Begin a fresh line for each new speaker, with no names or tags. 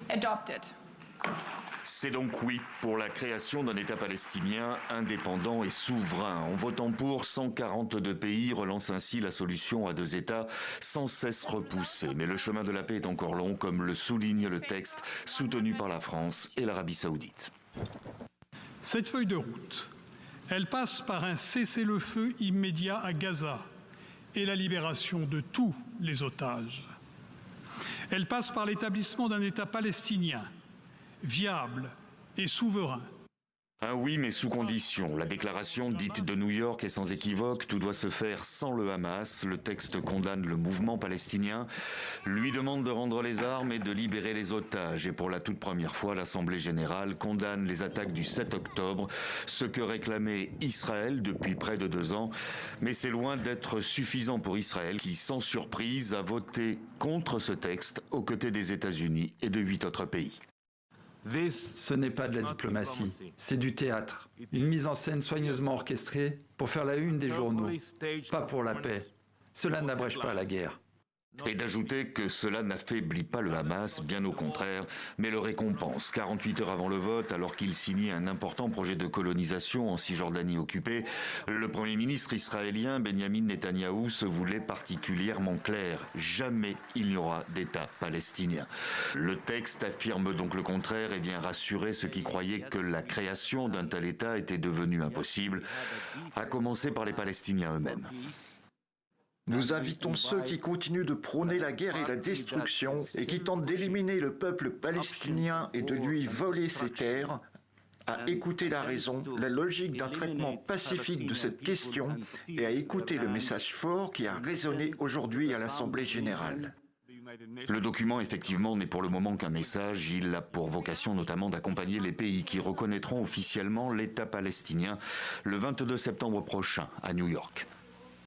Adopted.
C'est donc oui pour la création d'un État palestinien indépendant et souverain. En votant pour, 142 pays relancent ainsi la solution à deux États sans cesse repoussée. Mais le chemin de la paix est encore long, comme le souligne le texte soutenu par la France et l'Arabie saoudite.
Cette feuille de route, elle passe par un cessez-le-feu immédiat à Gaza et la libération de tous les otages. Elle passe par l'établissement d'un État palestinien viable et souverain.
Un oui, mais sous condition. La déclaration dite de New York est sans équivoque. Tout doit se faire sans le Hamas. Le texte condamne le mouvement palestinien, lui demande de rendre les armes et de libérer les otages. Et pour la toute première fois, l'Assemblée générale condamne les attaques du 7 octobre, ce que réclamait Israël depuis près de 2 ans. Mais c'est loin d'être suffisant pour Israël qui, sans surprise, a voté contre ce texte aux côtés des États-Unis et de 8 autres pays.
Ce n'est pas de la diplomatie, c'est du théâtre. Une mise en scène soigneusement orchestrée pour faire la une des journaux, pas pour la paix. Cela n'abrège pas la guerre.
Et d'ajouter que cela n'affaiblit pas le Hamas, bien au contraire, mais le récompense. 48 heures avant le vote, alors qu'il signait un important projet de colonisation en Cisjordanie occupée, le Premier ministre israélien Benjamin Netanyahou se voulait particulièrement clair. Jamais il n'y aura d'État palestinien. Le texte affirme donc le contraire et vient rassurer ceux qui croyaient que la création d'un tel État était devenue impossible, à commencer par les Palestiniens eux-mêmes.
Nous invitons ceux qui continuent de prôner la guerre et la destruction et qui tentent d'éliminer le peuple palestinien et de lui voler ses terres à écouter la raison, la logique d'un traitement pacifique de cette question et à écouter le message fort qui a résonné aujourd'hui à l'Assemblée générale.
Le document, effectivement, n'est pour le moment qu'un message. Il a pour vocation notamment d'accompagner les pays qui reconnaîtront officiellement l'État palestinien le 22 septembre prochain à New York.